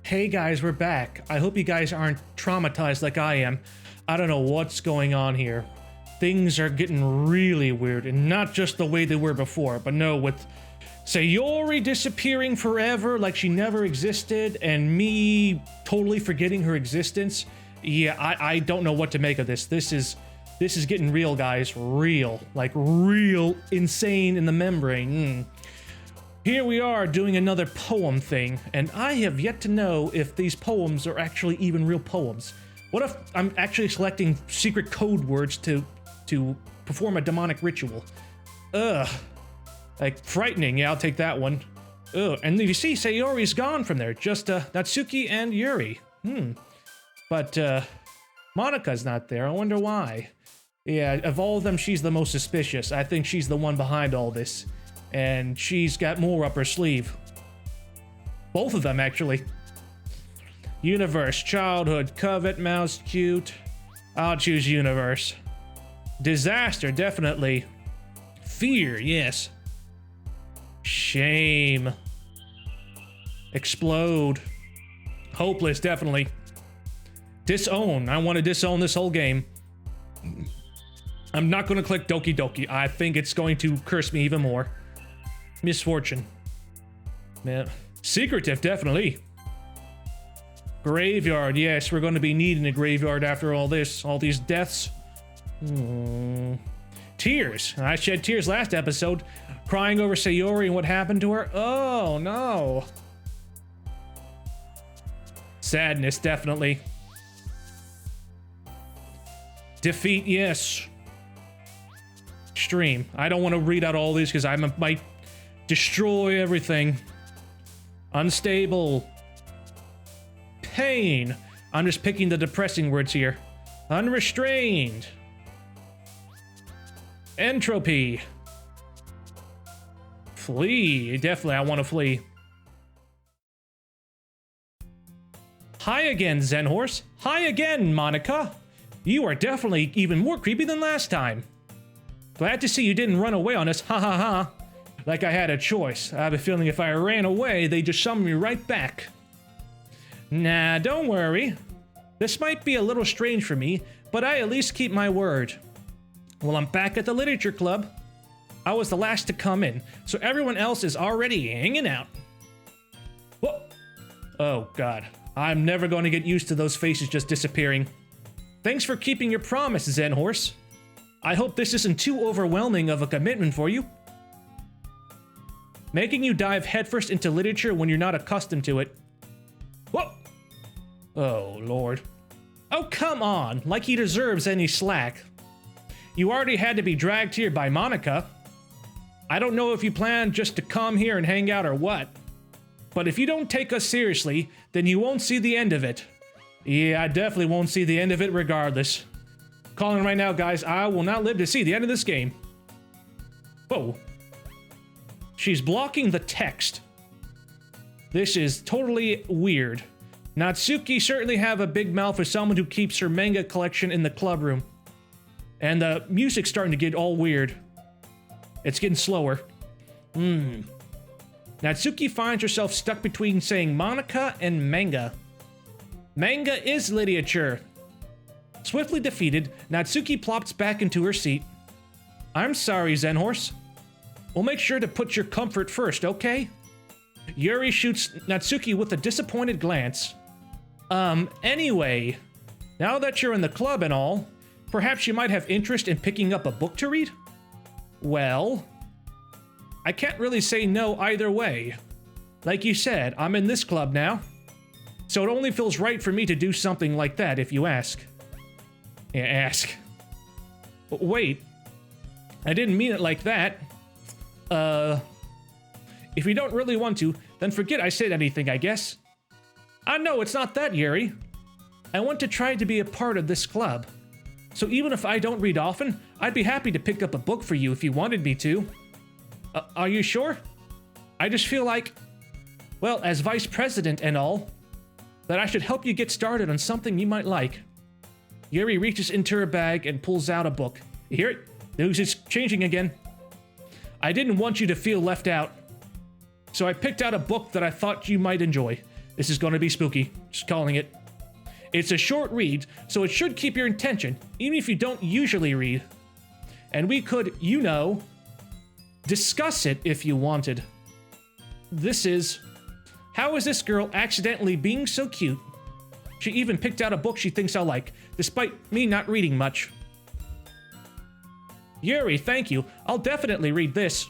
Hey guys, we're back. I hope you guys aren't traumatized like I am. I don't know what's going on here. Things are getting really weird, and not just the way they were before, but no, with Sayori disappearing forever like she never existed, and me totally forgetting her existence. Yeah, I don't know what to make of this. This is getting real, guys. Real. Like, real insane in the membrane. Here we are doing another poem thing, and I have yet to know if these poems are actually even real poems. What if I'm actually selecting secret code words to perform a demonic ritual? Ugh. Like, frightening. Yeah, I'll take that one. Ugh. And you see, Sayori's gone from there. Just Natsuki and Yuri. But Monika's not there. I wonder why. Yeah, of all of them, she's the most suspicious. I think she's the one behind all this. And she's got more up her sleeve. Both of them, actually. Universe, childhood, covet, mouse, cute. I'll choose universe. Disaster, definitely. Fear, yes. Shame. Explode. Hopeless, definitely. Disown. I want to disown this whole game. I'm not going to click Doki Doki. I think it's going to curse me even more. Misfortune. Man. Secretive, definitely. Graveyard, yes, we're going to be needing a graveyard after all this, all these deaths. Tears. I shed tears last episode, crying over Sayori and what happened to her. Oh, no. Sadness, definitely. Defeat, yes. Extreme. I don't want to read out all these because I might destroy everything. Unstable. Pain. I'm just picking the depressing words here. Unrestrained. Entropy. Flee. Definitely, I want to flee. Hi again, Zen Horse. Hi again, Monika. You are definitely even more creepy than last time. Glad to see you didn't run away on us, ha ha ha. Like I had a choice. I have a feeling if I ran away, they'd just summon me right back. Nah, don't worry. This might be a little strange for me, but I at least keep my word. Well, I'm back at the literature club. I was the last to come in, so everyone else is already hanging out. Whoa. Oh, God. I'm never going to get used to those faces just disappearing. Thanks for keeping your promise, Zen Horse. I hope this isn't too overwhelming of a commitment for you. Making you dive headfirst into literature when you're not accustomed to it. Whoa! Oh, Lord. Oh, come on, like he deserves any slack. You already had to be dragged here by Monika. I don't know if you plan just to come here and hang out or what. But if you don't take us seriously, then you won't see the end of it. Yeah, I definitely won't see the end of it regardless. Calling right now, guys. I will not live to see the end of this game. Whoa. She's blocking the text. This is totally weird. Natsuki certainly have a big mouth for someone who keeps her manga collection in the club room. And the music's starting to get all weird. It's getting slower. Natsuki finds herself stuck between saying Monika and manga. Manga is literature. Swiftly defeated, Natsuki plops back into her seat. I'm sorry, Zen Horse. We'll make sure to put your comfort first, okay? Yuri shoots Natsuki with a disappointed glance. Anyway, now that you're in the club and all, perhaps you might have interest in picking up a book to read? Well, I can't really say no either way. Like you said, I'm in this club now, so it only feels right for me to do something like that if you ask. Yeah, ask. Wait, I didn't mean it like that. If you don't really want to, then forget I said anything, I guess. No, it's not that, Yuri. I want to try to be a part of this club. So even if I don't read often, I'd be happy to pick up a book for you if you wanted me to. Are you sure? I just feel like, well, as vice president and all, that I should help you get started on something you might like. Yuri reaches into her bag and pulls out a book. You hear it? The news is changing again. I didn't want you to feel left out, so I picked out a book that I thought you might enjoy. This is going to be spooky. Just calling it. It's a short read, so it should keep your attention, even if you don't usually read. And we could, you know, discuss it if you wanted. This is... How is this girl accidentally being so cute? She even picked out a book she thinks I'll like, despite me not reading much. Yuri, thank you. I'll definitely read this.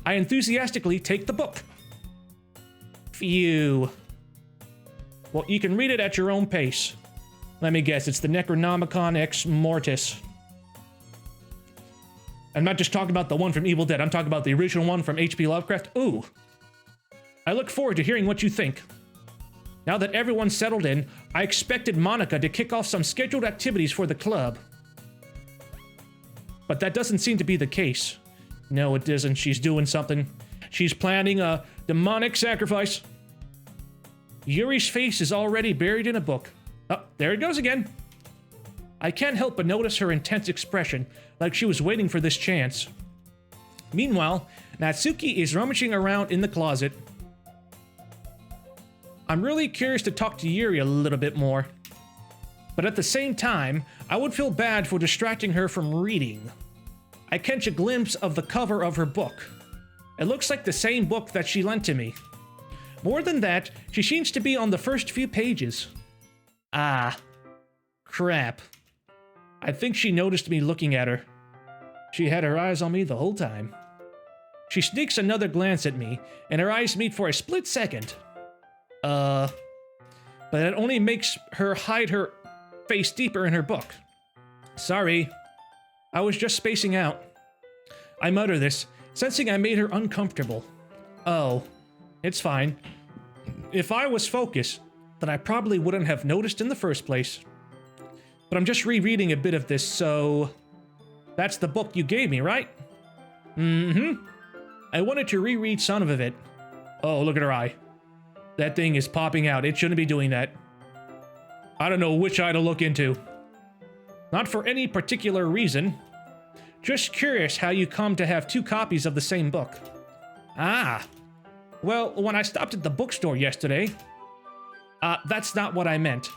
I enthusiastically take the book. Phew. Well, you can read it at your own pace. Let me guess, it's the Necronomicon Ex Mortis. I'm not just talking about the one from Evil Dead, I'm talking about the original one from H.P. Lovecraft. Ooh. I look forward to hearing what you think. Now that everyone's settled in, I expected Monica to kick off some scheduled activities for the club. But that doesn't seem to be the case. No, it isn't. She's doing something. She's planning a demonic sacrifice. Yuri's face is already buried in a book. Oh, there it goes again. I can't help but notice her intense expression, like she was waiting for this chance. Meanwhile, Natsuki is rummaging around in the closet. I'm really curious to talk to Yuri a little bit more. But at the same time, I would feel bad for distracting her from reading. I catch a glimpse of the cover of her book. It looks like the same book that she lent to me. More than that, she seems to be on the first few pages. Ah, crap. I think she noticed me looking at her. She had her eyes on me the whole time. She sneaks another glance at me, and her eyes meet for a split second. But it only makes her hide her face deeper in her book. Sorry. I was just spacing out. I mutter this, sensing I made her uncomfortable. Oh, it's fine. If I was focused, then I probably wouldn't have noticed in the first place. But I'm just rereading a bit of this, so... That's the book you gave me, right? Mm-hmm. I wanted to reread some of it. Oh, look at her eye. That thing is popping out. It shouldn't be doing that. I don't know which eye to look into. Not for any particular reason. Just curious how you come to have two copies of the same book. Ah. Well, when I stopped at the bookstore yesterday... that's not what I meant.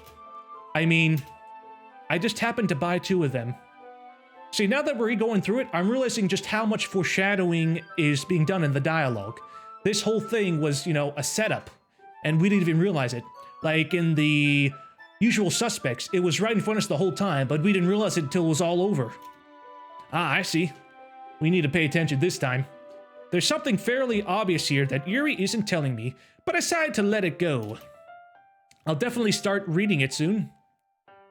I mean, I just happened to buy two of them. See, now that we're going through it, I'm realizing just how much foreshadowing is being done in the dialogue. This whole thing was, you know, a setup, and we didn't even realize it. Like in the Usual Suspects, it was right in front of us the whole time, but we didn't realize it until it was all over. Ah, I see. We need to pay attention this time. There's something fairly obvious here that Yuri isn't telling me, but I decided to let it go. I'll definitely start reading it soon.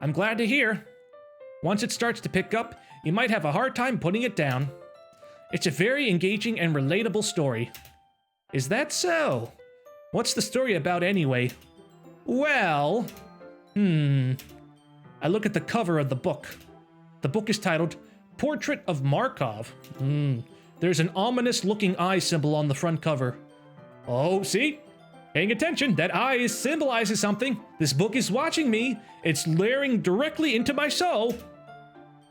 I'm glad to hear. Once it starts to pick up, you might have a hard time putting it down. It's a very engaging and relatable story. Is that so? What's the story about anyway? Well... I look at the cover of the book. The book is titled Portrait of Markov. There's an ominous-looking eye symbol on the front cover. Oh, see? Paying attention, that eye symbolizes something. This book is watching me. It's glaring directly into my soul.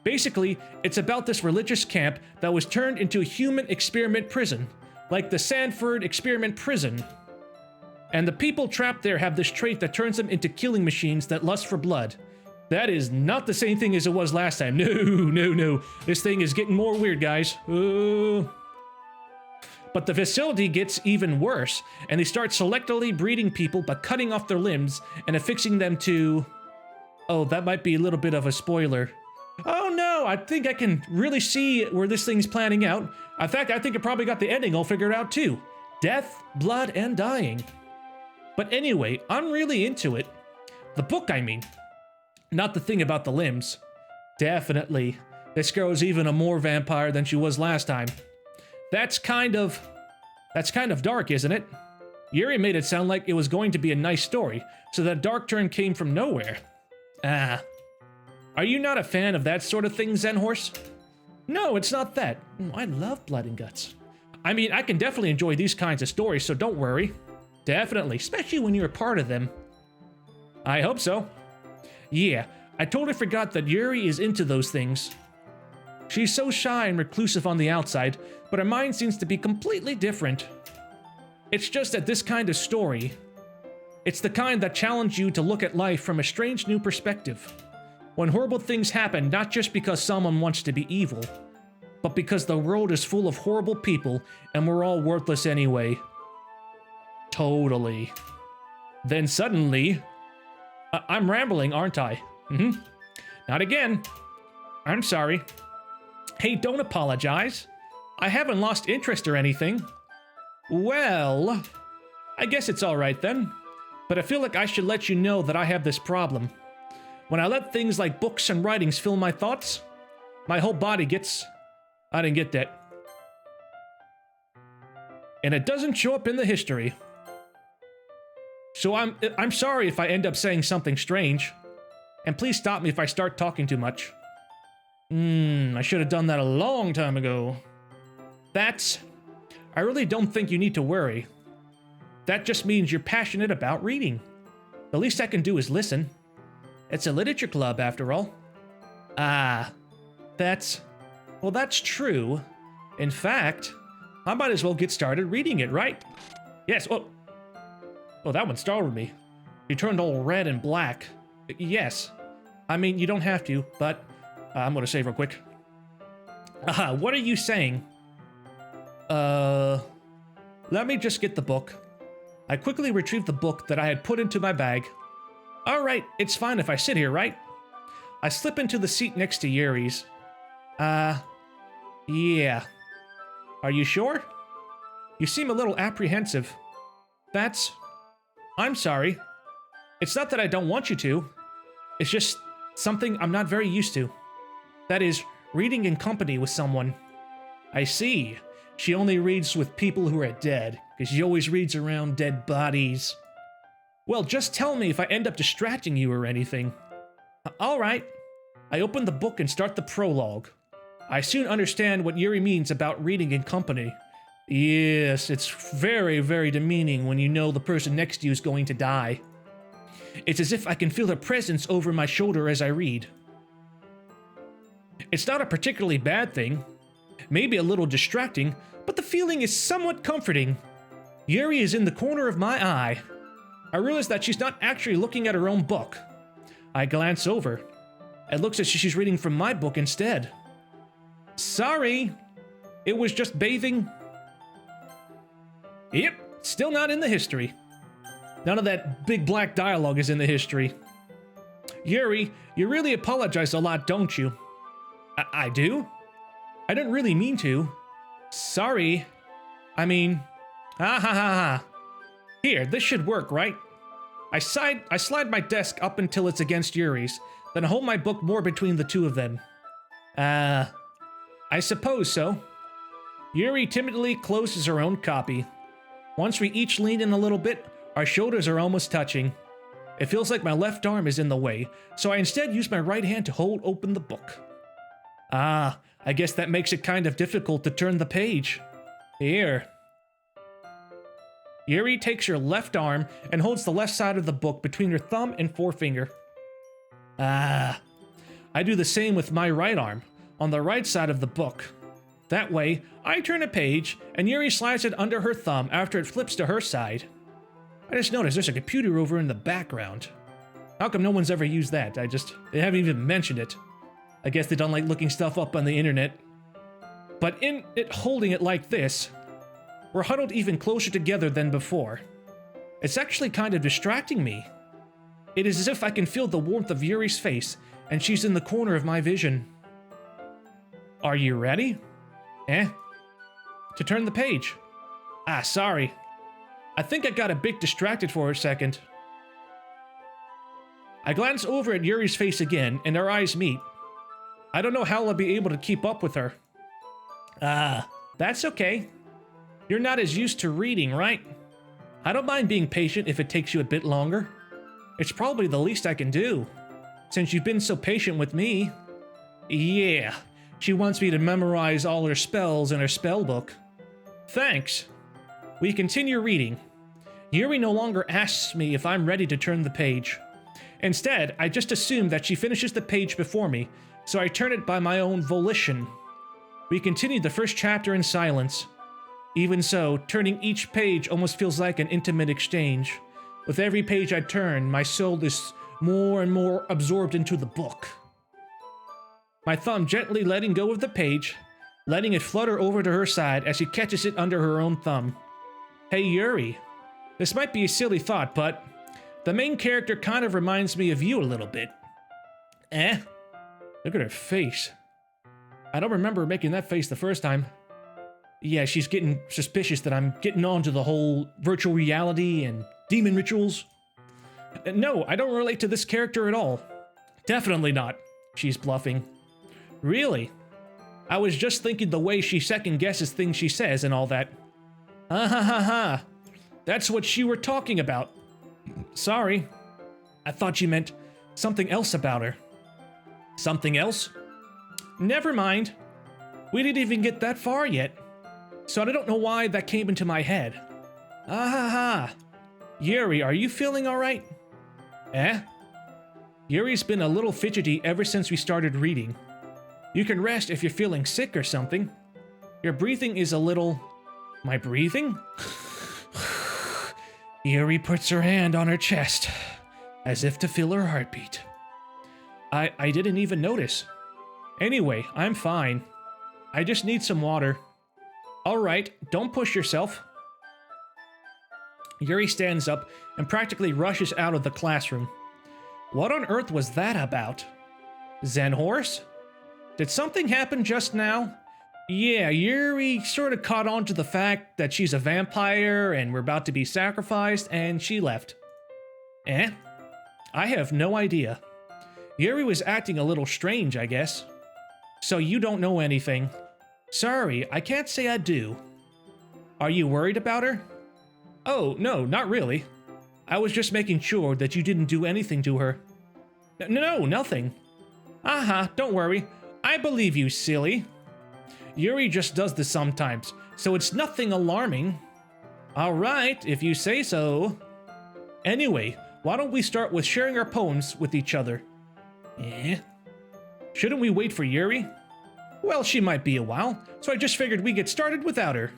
Basically, it's about this religious camp that was turned into a human experiment prison, like the Sanford experiment prison. And the people trapped there have this trait that turns them into killing machines that lust for blood. That is not the same thing as it was last time. No. This thing is getting more weird, guys. But the facility gets even worse, and they start selectively breeding people by cutting off their limbs and affixing them to... Oh, that might be a little bit of a spoiler. Oh no, I think I can really see where this thing's planning out. In fact, I think it probably got the ending all figured out too. Death, blood, and dying. But anyway, I'm really into it. The book, I mean. Not the thing about the limbs. Definitely. This girl is even a more vampire than she was last time. That's kind of dark, isn't it? Yuri made it sound like it was going to be a nice story, so that dark turn came from nowhere. Ah. Are you not a fan of that sort of thing, Zen Horse? No, it's not that. I love blood and guts. I mean, I can definitely enjoy these kinds of stories, so don't worry. Definitely, especially when you're a part of them. I hope so. Yeah, I totally forgot that Yuri is into those things. She's so shy and reclusive on the outside, but her mind seems to be completely different. It's just that this kind of story, it's the kind that challenges you to look at life from a strange new perspective. When horrible things happen, not just because someone wants to be evil, but because the world is full of horrible people and we're all worthless anyway. Totally. Then suddenly, I'm rambling, aren't I? Not again. I'm sorry. Hey, don't apologize. I haven't lost interest or anything. Well, I guess it's all right then. But I feel like I should let you know that I have this problem. When I let things like books and writings fill my thoughts, my whole body gets... I didn't get that. And it doesn't show up in the history. So I'm sorry if I end up saying something strange. And please stop me if I start talking too much. I should have done that a long time ago. I really don't think you need to worry. That just means you're passionate about reading. The least I can do is listen. It's a literature club, after all. Well, that's true. In fact, I might as well get started reading it, right? Yes, oh, that one startled me. You turned all red and black. Yes. I mean, you don't have to, but I'm gonna save real quick. What are you saying? Let me just get the book. I quickly retrieved the book that I had put into my bag. Alright, it's fine if I sit here, right? I slip into the seat next to Yuri's. Yeah. Are you sure? You seem a little apprehensive. I'm sorry. It's not that I don't want you to. It's just something I'm not very used to. That is, reading in company with someone. I see. She only reads with people who are dead, because she always reads around dead bodies. Well, just tell me if I end up distracting you or anything. Alright. I open the book and start the prologue. I soon understand what Yuri means about reading in company. Yes, it's very, very demeaning when you know the person next to you is going to die. It's as if I can feel her presence over my shoulder as I read. It's not a particularly bad thing. Maybe a little distracting, but the feeling is somewhat comforting. Yuri is in the corner of my eye. I realize that she's not actually looking at her own book. I glance over. It looks as if she's reading from my book instead. Sorry, it was just bathing. Yep, still not in the history. None of that big black dialogue is in the history. Yuri, you really apologize a lot, don't you? I do? I didn't really mean to. Sorry. I mean, ha. Here, this should work, right? I slide my desk up until it's against Yuri's, then hold my book more between the two of them. I suppose so. Yuri timidly closes her own copy. Once we each lean in a little bit, our shoulders are almost touching. It feels like my left arm is in the way, so I instead use my right hand to hold open the book. I guess that makes it kind of difficult to turn the page. Here. Yuri takes her left arm and holds the left side of the book between her thumb and forefinger. I do the same with my right arm, on the right side of the book. That way, I turn a page, and Yuri slides it under her thumb after it flips to her side. I just noticed there's a computer over in the background. How come no one's ever used that? They haven't even mentioned it. I guess they don't like looking stuff up on the internet. But in it holding it like this, we're huddled even closer together than before. It's actually kind of distracting me. It is as if I can feel the warmth of Yuri's face, and she's in the corner of my vision. Are you ready? To turn the page. Sorry. I think I got a bit distracted for a second. I glance over at Yuri's face again, and our eyes meet. I don't know how I'll be able to keep up with her. That's okay. You're not as used to reading, right? I don't mind being patient if it takes you a bit longer. It's probably the least I can do, since you've been so patient with me. Yeah, she wants me to memorize all her spells in her spell book. Thanks. We continue reading. Yuri no longer asks me if I'm ready to turn the page. Instead, I just assume that she finishes the page before me, so I turn it by my own volition. We continue the first chapter in silence. Even so, turning each page almost feels like an intimate exchange. With every page I turn, my soul is more and more absorbed into the book. My thumb gently letting go of the page, letting it flutter over to her side as she catches it under her own thumb. Hey Yuri, this might be a silly thought, but the main character kind of reminds me of you a little bit. Eh? Look at her face. I don't remember making that face the first time. Yeah, she's getting suspicious that I'm getting onto the whole virtual reality and demon rituals. No, I don't relate to this character at all. Definitely not. She's bluffing. Really? I was just thinking the way she second guesses things she says and all that. Ha ha ha ha. That's what you were talking about. Sorry. I thought you meant something else about her. Something else? Never mind. We didn't even get that far yet. So I don't know why that came into my head. Ah ha ha. Yuri, are you feeling alright? Eh? Yuri's been a little fidgety ever since we started reading. You can rest if you're feeling sick or something. Your breathing is a little... My breathing? Yuri puts her hand on her chest, as if to feel her heartbeat. I didn't even notice. Anyway, I'm fine. I just need some water. Alright, don't push yourself. Yuri stands up and practically rushes out of the classroom. What on earth was that about? Zen horse? Did something happen just now? Yeah, Yuri sort of caught on to the fact that she's a vampire and we're about to be sacrificed, and she left. Eh? I have no idea. Yuri was acting a little strange, I guess. So you don't know anything. Sorry, I can't say I do. Are you worried about her? Oh, no, not really. I was just making sure that you didn't do anything to her. No, nothing. Aha, don't worry. I believe you, silly. Yuri just does this sometimes, so it's nothing alarming. Alright, if you say so. Anyway, why don't we start with sharing our poems with each other? Eh? Shouldn't we wait for Yuri? Well, she might be a while, so I just figured we'd get started without her.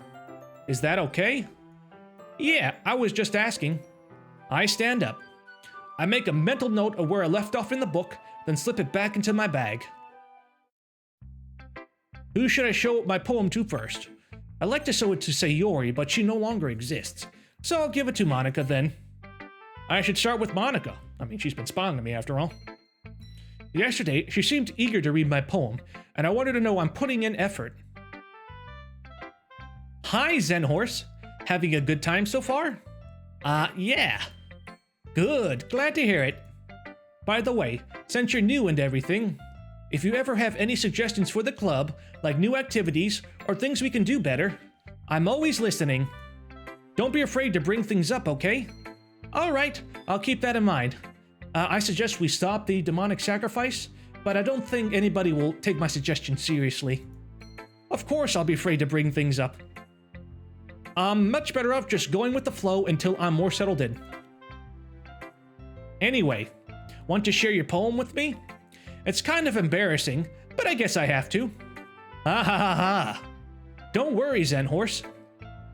Is that okay? Yeah, I was just asking. I stand up. I make a mental note of where I left off in the book, then slip it back into my bag. Who should I show my poem to first? I'd like to show it to Sayori, but she no longer exists. So I'll give it to Monica then. I should start with Monica. I mean, she's been spying on me after all. Yesterday, she seemed eager to read my poem, and I wanted to know I'm putting in effort. Hi, Zen Horse. Having a good time so far? Yeah. Good, glad to hear it. By the way, since you're new and everything, if you ever have any suggestions for the club, like new activities or things we can do better, I'm always listening. Don't be afraid to bring things up, okay? Alright, I'll keep that in mind. I suggest we stop the demonic sacrifice, but I don't think anybody will take my suggestion seriously. Of course I'll be afraid to bring things up. I'm much better off just going with the flow until I'm more settled in. Anyway, want to share your poem with me? It's kind of embarrassing, but I guess I have to. Ha ha ha ha. Don't worry, Zen Horse.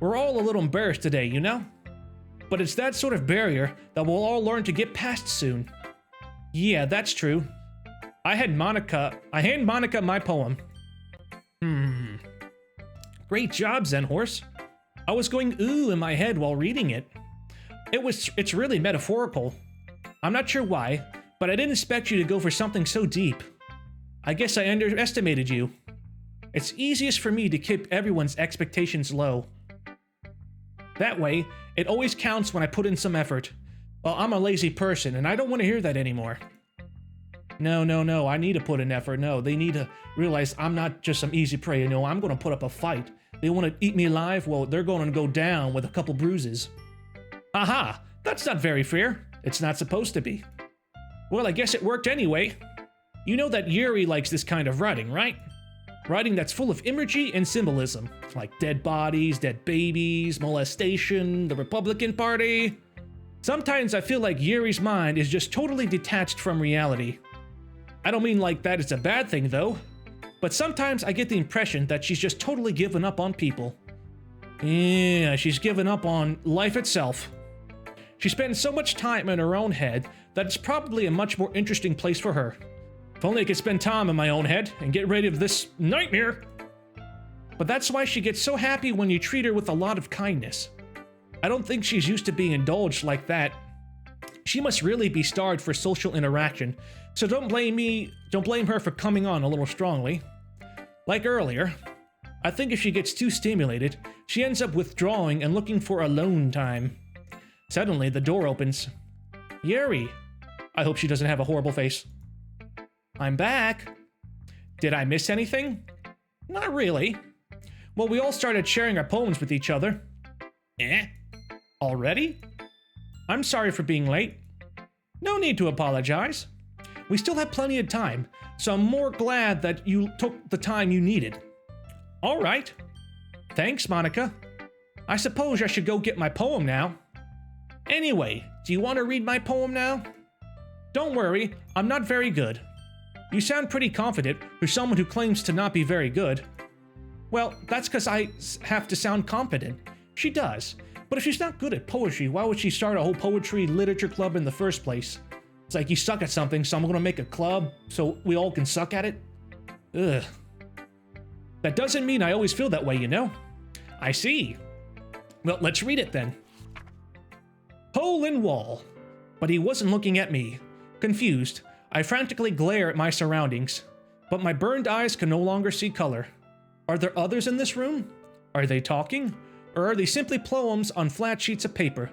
We're all a little embarrassed today, you know? But it's that sort of barrier that we'll all learn to get past soon. Yeah, that's true. I hand Monica my poem. Great job, Zen Horse. I was going ooh in my head while reading it. It's really metaphorical. I'm not sure why, but I didn't expect you to go for something so deep. I guess I underestimated you. It's easiest for me to keep everyone's expectations low. That way, it always counts when I put in some effort. Well, I'm a lazy person, and I don't want to hear that anymore. No, I need to put in effort. No, they need to realize I'm not just some easy prey. You know, I'm going to put up a fight. They want to eat me alive? Well, they're going to go down with a couple bruises. Aha! That's not very fair. It's not supposed to be. Well, I guess it worked anyway. You know that Yuri likes this kind of writing, right? Writing that's full of imagery and symbolism, like dead bodies, dead babies, molestation, the Republican Party. Sometimes I feel like Yuri's mind is just totally detached from reality. I don't mean like that it's a bad thing though, but sometimes I get the impression that she's just totally given up on people. Yeah, she's given up on life itself. She spends so much time in her own head that it's probably a much more interesting place for her. If only I could spend time in my own head and get rid of this nightmare. But that's why she gets so happy when you treat her with a lot of kindness. I don't think she's used to being indulged like that. She must really be starved for social interaction, so don't blame her for coming on a little strongly. Like earlier, I think if she gets too stimulated, she ends up withdrawing and looking for alone time. Suddenly, the door opens. Yuri. I hope she doesn't have a horrible face. I'm back. Did I miss anything? Not really. Well, we all started sharing our poems with each other. Already? I'm sorry for being late. No need to apologize. We still have plenty of time, so I'm more glad that you took the time you needed. All right. Thanks, Monica. I suppose I should go get my poem now. Anyway, do you want to read my poem now? Don't worry, I'm not very good. You sound pretty confident for someone who claims to not be very good. Well, that's because I have to sound competent. She does. But if she's not good at poetry, why would she start a whole poetry literature club in the first place? It's like you suck at something, so I'm gonna make a club so we all can suck at it? Ugh. That doesn't mean I always feel that way, you know? I see. Well, let's read it then. Hole in wall. But he wasn't looking at me. Confused, I frantically glare at my surroundings, but my burned eyes can no longer see color. Are there others in this room? Are they talking? Or are they simply poems on flat sheets of paper?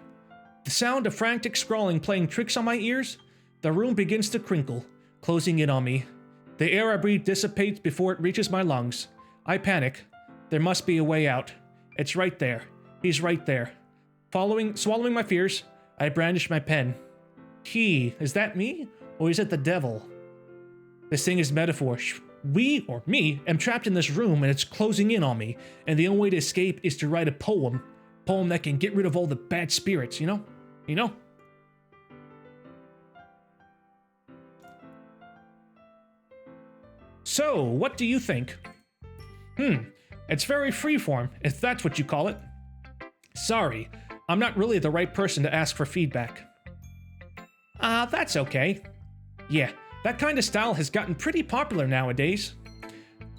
The sound of frantic scrawling playing tricks on my ears? The room begins to crinkle, closing in on me. The air I breathe dissipates before it reaches my lungs. I panic. There must be a way out. It's right there. He's right there. Swallowing my fears, I brandish my pen. He, is that me? Or is it the devil? This thing is metaphor. We, or me, am trapped in this room and it's closing in on me, and the only way to escape is to write a poem that can get rid of all the bad spirits, you know? You know? So, what do you think? It's very freeform, if that's what you call it. Sorry, I'm not really the right person to ask for feedback. That's okay. Yeah, that kind of style has gotten pretty popular nowadays.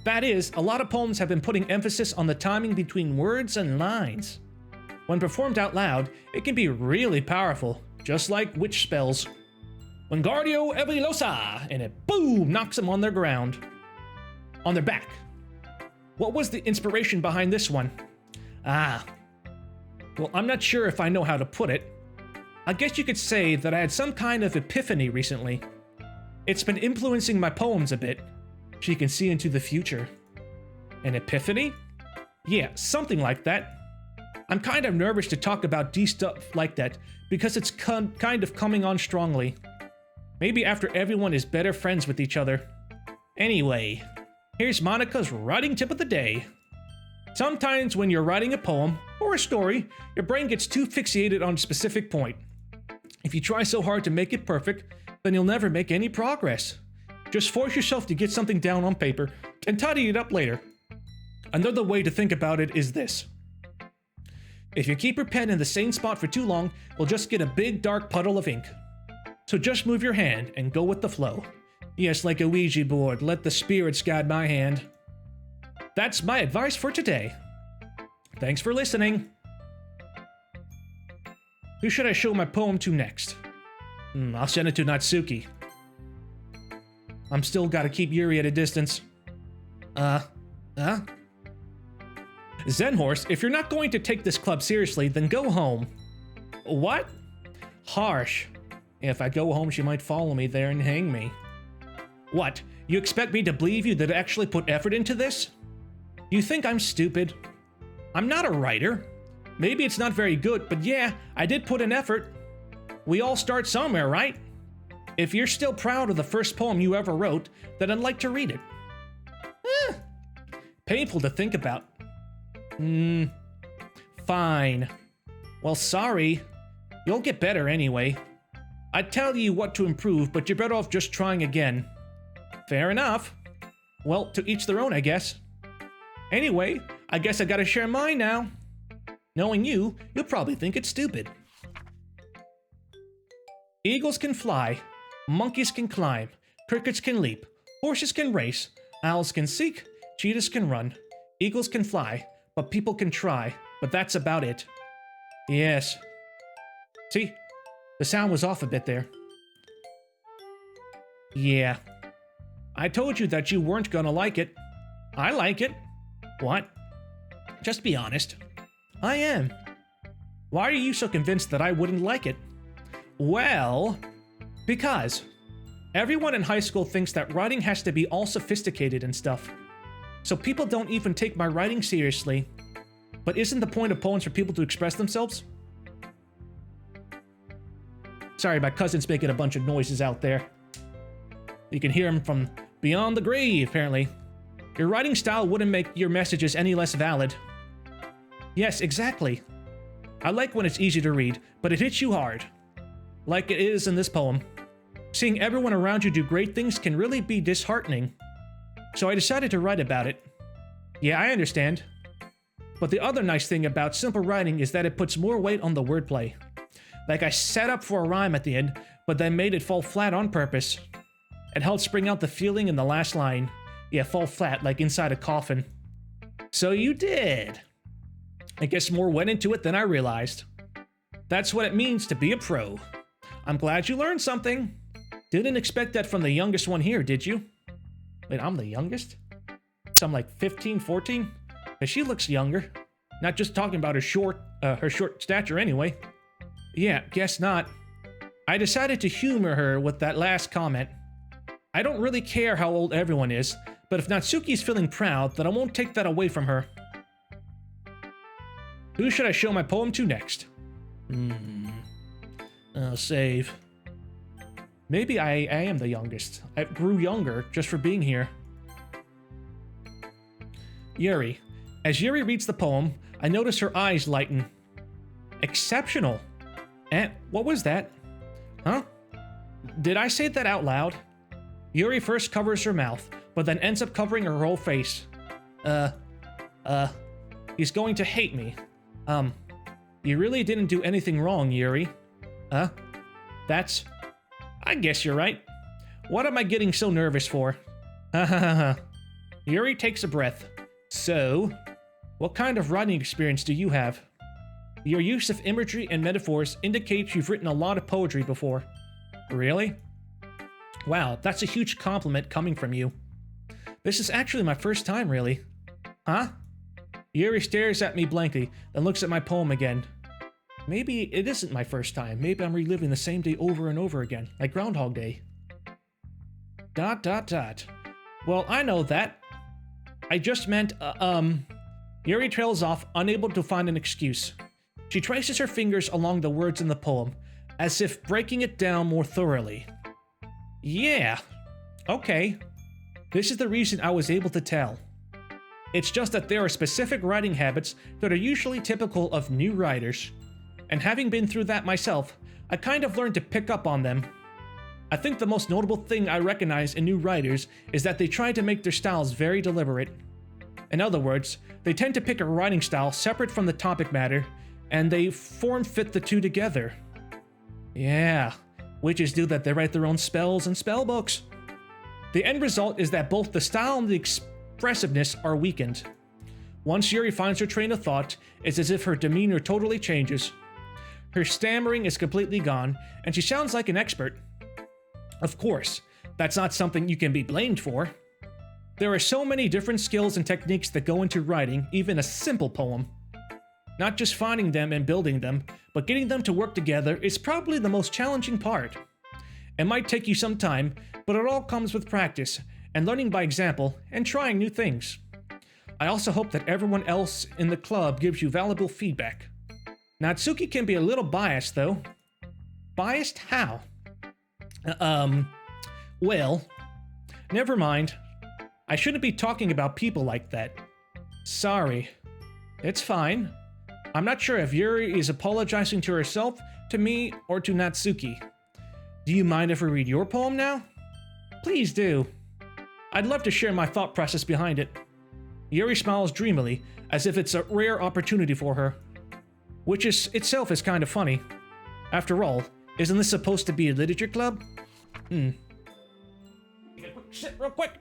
That is, a lot of poems have been putting emphasis on the timing between words and lines. When performed out loud, it can be really powerful, just like witch spells. Wingardio Leviosa, and it boom knocks them on their back. What was the inspiration behind this one? Well, I'm not sure if I know how to put it. I guess you could say that I had some kind of epiphany recently. It's been influencing my poems a bit. She can see into the future. An epiphany? Yeah, something like that. I'm kind of nervous to talk about stuff like that because it's kind of coming on strongly. Maybe after everyone is better friends with each other. Anyway, here's Monica's writing tip of the day. Sometimes when you're writing a poem or a story, your brain gets too fixated on a specific point. If you try so hard to make it perfect, then you'll never make any progress. Just force yourself to get something down on paper and tidy it up later. Another way to think about it is this. If you keep your pen in the same spot for too long, you'll just get a big dark puddle of ink. So just move your hand and go with the flow. Yes, like a Ouija board, let the spirits guide my hand. That's my advice for today. Thanks for listening. Who should I show my poem to next? I'll send it to Natsuki. I'm still gotta keep Yuri at a distance. Zenhorse, if you're not going to take this club seriously, then go home. What? Harsh. If I go home, she might follow me there and hang me. What? You expect me to believe you that I actually put effort into this? You think I'm stupid? I'm not a writer. Maybe it's not very good, but yeah, I did put in effort. We all start somewhere, right? If you're still proud of the first poem you ever wrote, then I'd like to read it. Painful to think about. Fine. Well, sorry. You'll get better anyway. I'd tell you what to improve, but you're better off just trying again. Fair enough. Well, to each their own, I guess. Anyway, I guess I gotta share mine now. Knowing you, you'll probably think it's stupid. Eagles can fly, monkeys can climb, crickets can leap, horses can race, owls can seek, cheetahs can run, eagles can fly, but people can try, but that's about it. Yes. See? The sound was off a bit there. Yeah. I told you that you weren't gonna like it. I like it. What? Just be honest. I am. Why are you so convinced that I wouldn't like it? Well, because everyone in high school thinks that writing has to be all sophisticated and stuff. So people don't even take my writing seriously. But isn't the point of poems for people to express themselves? Sorry, my cousin's making a bunch of noises out there. You can hear him from beyond the grave, apparently. Your writing style wouldn't make your messages any less valid. Yes, exactly. I like when it's easy to read, but it hits you hard. Like it is in this poem. Seeing everyone around you do great things can really be disheartening. So I decided to write about it. Yeah, I understand. But the other nice thing about simple writing is that it puts more weight on the wordplay. Like I set up for a rhyme at the end, but then made it fall flat on purpose. It helped spring out the feeling in the last line. Yeah, fall flat, like inside a coffin. So you did. I guess more went into it than I realized. That's what it means to be a pro. I'm glad you learned something. Didn't expect that from the youngest one here, did you? Wait, I'm the youngest? So I'm like 15, 14? But she looks younger. Not just talking about her short stature anyway. Yeah, guess not. I decided to humor her with that last comment. I don't really care how old everyone is, but if Natsuki's feeling proud, then I won't take that away from her. Who should I show my poem to next? Save. Maybe I am the youngest. I grew younger just for being here. Yuri. As Yuri reads the poem, I notice her eyes lighten. Exceptional. And what was that? Huh? Did I say that out loud? Yuri first covers her mouth, but then ends up covering her whole face. He's going to hate me. You really didn't do anything wrong, Yuri. That's... I guess you're right. What am I getting so nervous for? Yuri takes a breath. So, what kind of writing experience do you have? Your use of imagery and metaphors indicates you've written a lot of poetry before. Really? Wow, that's a huge compliment coming from you. This is actually my first time, really. Huh? Yuri stares at me blankly, then looks at my poem again. Maybe it isn't my first time. Maybe I'm reliving the same day over and over again, like Groundhog Day. ... Well, I know that. I just meant, Yuri trails off, unable to find an excuse. She traces her fingers along the words in the poem, as if breaking it down more thoroughly. Yeah. Okay. This is the reason I was able to tell. It's just that there are specific writing habits that are usually typical of new writers. And having been through that myself, I kind of learned to pick up on them. I think the most notable thing I recognize in new writers is that they try to make their styles very deliberate. In other words, they tend to pick a writing style separate from the topic matter, and they form-fit the two together. Yeah, witches do that. They write their own spells and spell books. The end result is that both the style and the expressiveness are weakened. Once Yuri finds her train of thought, it's as if her demeanor totally changes. Her stammering is completely gone, and she sounds like an expert. Of course, that's not something you can be blamed for. There are so many different skills and techniques that go into writing even a simple poem. Not just finding them and building them, but getting them to work together is probably the most challenging part. It might take you some time, but it all comes with practice, and learning by example, and trying new things. I also hope that everyone else in the club gives you valuable feedback. Natsuki can be a little biased, though. Biased how? Well, never mind. I shouldn't be talking about people like that. Sorry. It's fine. I'm not sure if Yuri is apologizing to herself, to me, or to Natsuki. Do you mind if I read your poem now? Please do. I'd love to share my thought process behind it. Yuri smiles dreamily, as if it's a rare opportunity for her. which is itself is kind of funny. After all, isn't this supposed to be a literature club? Take a quick sip real quick.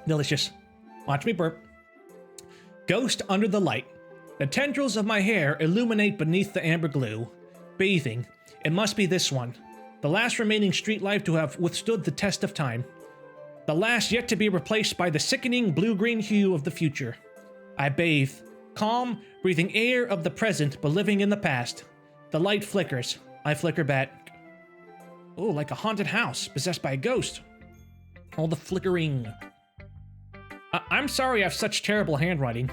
Delicious. Watch me burp. Ghost under the light. The tendrils of my hair illuminate beneath the amber glue. Bathing. It must be this one. The last remaining street life to have withstood the test of time. The last yet to be replaced by the sickening blue-green hue of the future. I bathe. Calm, breathing air of the present but living in the past. The light flickers. I flicker back. Oh, like a haunted house possessed by a ghost. All the flickering. I'm sorry I have such terrible handwriting.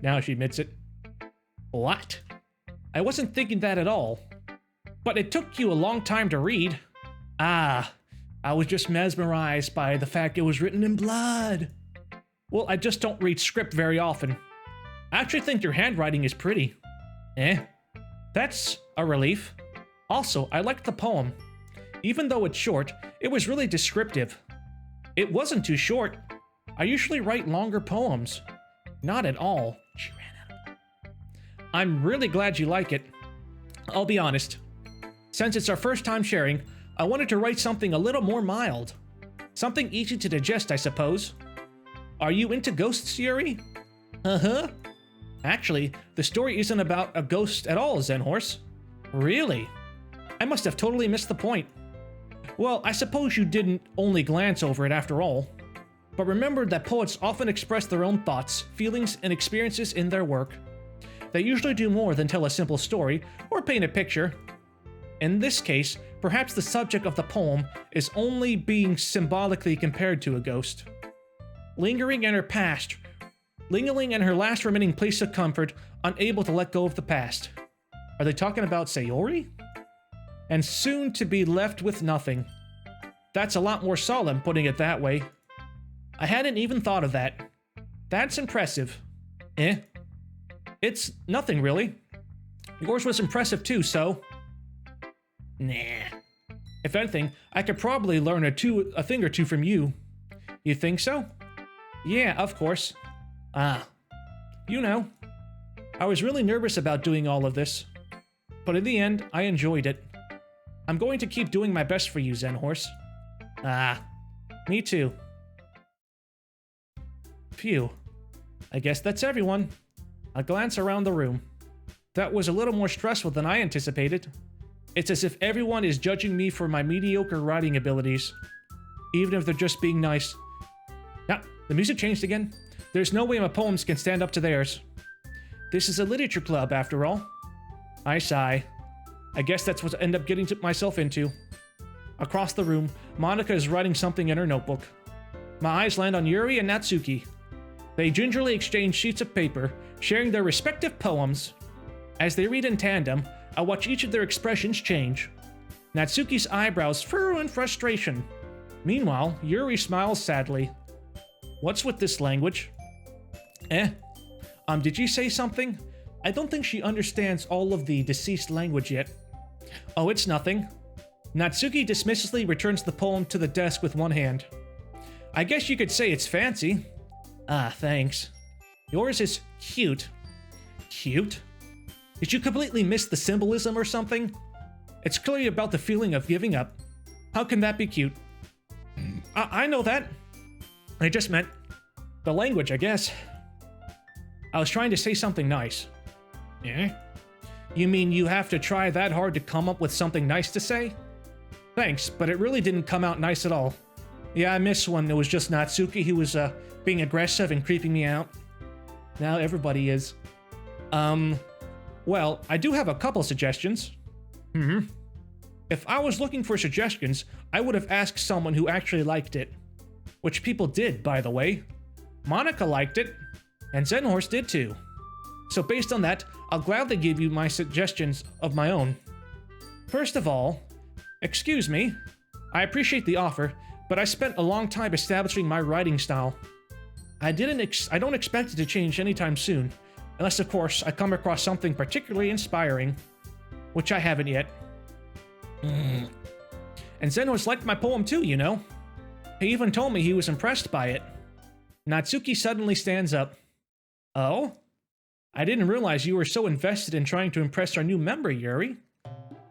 Now she admits it. What? I wasn't thinking that at all. But it took you a long time to read. Ah, I was just mesmerized by the fact it was written in blood. Well, I just don't read script very often. I actually think your handwriting is pretty. That's a relief. Also, I liked the poem. Even though it's short, it was really descriptive. It wasn't too short. I usually write longer poems. Not at all. She ran out. I'm really glad you like it. I'll be honest. Since it's our first time sharing, I wanted to write something a little more mild. Something easy to digest, I suppose. Are you into ghosts, Yuri? Uh-huh. Actually, the story isn't about a ghost at all, Zenhorse. Really? I must have totally missed the point. Well, I suppose you didn't only glance over it after all. But remember that poets often express their own thoughts, feelings, and experiences in their work. They usually do more than tell a simple story or paint a picture. In this case, perhaps the subject of the poem is only being symbolically compared to a ghost. Lingering in her past, lingering in her last remaining place of comfort, unable to let go of the past. Are they talking about Sayori? And soon to be left with nothing. That's a lot more solemn, putting it that way. I hadn't even thought of that. That's impressive. It's nothing, really. Yours was impressive too, so... Nah. If anything, I could probably learn a thing or two from you. You think so? Yeah, of course. You know. I was really nervous about doing all of this. But in the end, I enjoyed it. I'm going to keep doing my best for you, Zenhorse. Me too. Phew. I guess that's everyone. A glance around the room. That was a little more stressful than I anticipated. It's as if everyone is judging me for my mediocre writing abilities. Even if they're just being nice. Now, the music changed again. There's no way my poems can stand up to theirs. This is a literature club, after all. I sigh. I guess that's what I end up getting myself into. Across the room, Monika is writing something in her notebook. My eyes land on Yuri and Natsuki. They gingerly exchange sheets of paper, sharing their respective poems. As they read in tandem, I watch each of their expressions change. Natsuki's eyebrows furrow in frustration. Meanwhile, Yuri smiles sadly. What's with this language? Did you say something? I don't think she understands all of the deceased language yet. Oh, it's nothing. Natsuki dismissively returns the poem to the desk with one hand. I guess you could say it's fancy. Thanks. Yours is cute. Cute? Did you completely miss the symbolism or something? It's clearly about the feeling of giving up. How can that be cute? I know that. I just meant the language, I guess. I was trying to say something nice. You mean you have to try that hard to come up with something nice to say? Thanks, but it really didn't come out nice at all. Yeah, I miss when it was just Natsuki who was being aggressive and creeping me out. Now everybody is. Well, I do have a couple suggestions. If I was looking for suggestions, I would have asked someone who actually liked it. Which people did, by the way. Monika liked it, and Zenhorse did too. So based on that, I'll gladly give you my suggestions of my own. First of all, excuse me, I appreciate the offer, but I spent a long time establishing my writing style. I don't expect it to change anytime soon, unless of course I come across something particularly inspiring, which I haven't yet. And Zenhorse liked my poem too, you know. He even told me he was impressed by it. Natsuki suddenly stands up. Oh? I didn't realize you were so invested in trying to impress our new member, Yuri.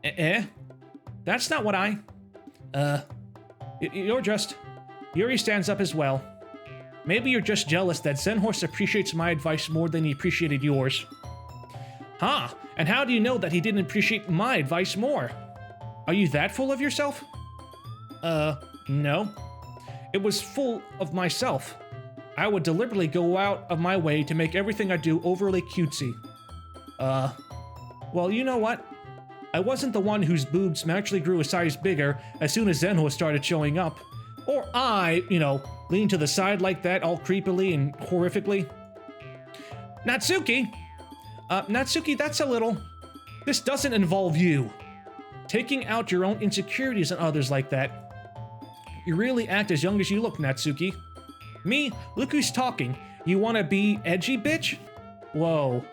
That's not what I... You're just... Yuri stands up as well. Maybe you're just jealous that Zenhorse appreciates my advice more than he appreciated yours. Huh? And how do you know that he didn't appreciate my advice more? Are you that full of yourself? No. It was full of myself. I would deliberately go out of my way to make everything I do overly cutesy. Well, you know what? I wasn't the one whose boobs naturally grew a size bigger as soon as Zenhorse started showing up. Or I, leaned to the side like that all creepily and horrifically. Natsuki! Natsuki, that's a little... This doesn't involve you. Taking out your own insecurities on others like that. You really act as young as you look, Natsuki. Me? Look who's talking. You wanna be edgy, bitch? Whoa.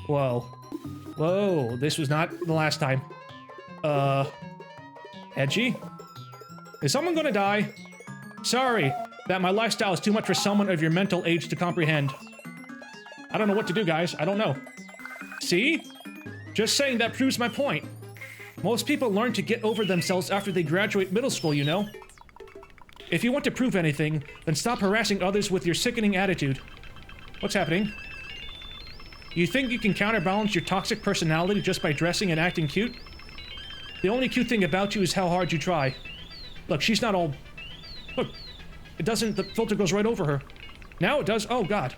Whoa. Whoa, this was not the last time. Edgy? Is someone gonna die? Sorry, that my lifestyle is too much for someone of your mental age to comprehend. I don't know what to do, guys. I don't know. See? Just saying that proves my point. Most people learn to get over themselves after they graduate middle school, you know? If you want to prove anything, then stop harassing others with your sickening attitude. What's happening? You think you can counterbalance your toxic personality just by dressing and acting cute? The only cute thing about you is how hard you try. Look, she's not all... Look, it doesn't... The filter goes right over her. Now it does? Oh, God.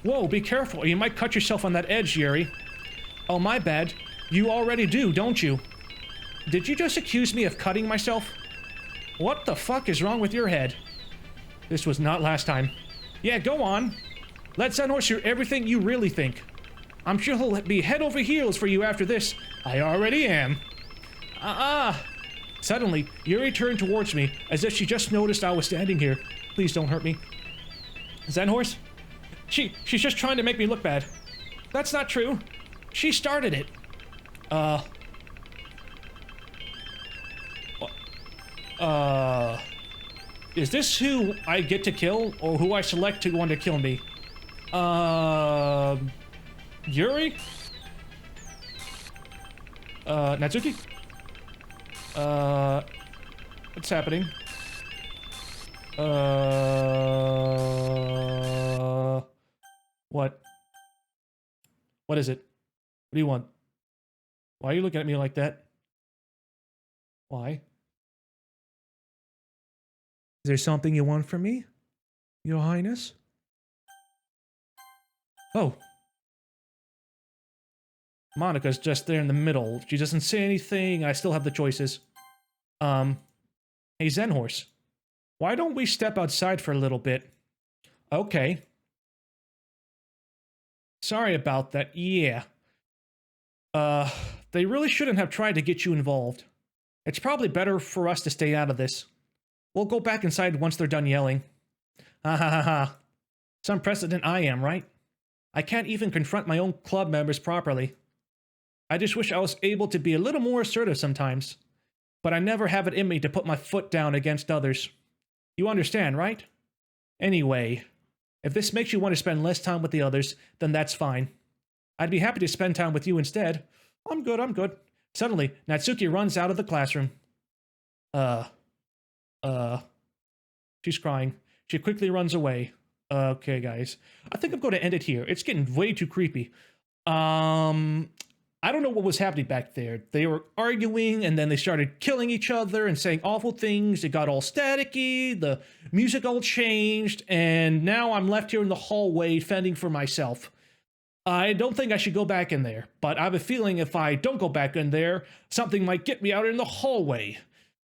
Whoa, be careful, or you might cut yourself on that edge, Yuri. Oh, my bad. You already do, don't you? Did you just accuse me of cutting myself? What the fuck is wrong with your head? This was not last time. Yeah, go on. Let Zenhorse hear everything you really think. I'm sure he'll be head over heels for you after this. I already am. Suddenly, Yuri turned towards me, as if she just noticed I was standing here. Please don't hurt me. Zenhorse? She's just trying to make me look bad. That's not true. She started it. Is this who I get to kill, or who I select to want to kill me? Yuri? Natsuki? What's happening? What? What is it? What do you want? Why are you looking at me like that? Why? Is there something you want from me, Your Highness? Oh. Monika's just there in the middle. She doesn't say anything. I still have the choices. Hey, Zenhorse. Why don't we step outside for a little bit? Okay. Sorry about that. Yeah. They really shouldn't have tried to get you involved. It's probably better for us to stay out of this. We'll go back inside once they're done yelling. Ha ha ha ha. Some precedent I am, right? I can't even confront my own club members properly. I just wish I was able to be a little more assertive sometimes. But I never have it in me to put my foot down against others. You understand, right? Anyway, if this makes you want to spend less time with the others, then that's fine. I'd be happy to spend time with you instead. I'm good, I'm good. Suddenly, Natsuki runs out of the classroom. She's crying. She quickly runs away. Okay, guys. I think I'm going to end it here. It's getting way too creepy. I don't know what was happening back there. They were arguing, and then they started killing each other and saying awful things. It got all staticky, the music all changed, and now I'm left here in the hallway fending for myself. I don't think I should go back in there, but I have a feeling if I don't go back in there, something might get me out in the hallway.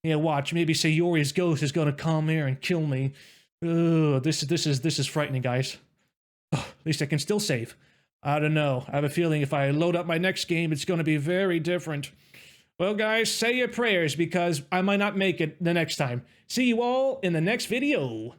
Yeah, watch, maybe Sayori's ghost is gonna come here and kill me. Ugh, this is frightening, guys. At least I can still save. I don't know. I have a feeling if I load up my next game, it's gonna be very different. Well, guys, say your prayers because I might not make it the next time. See you all in the next video.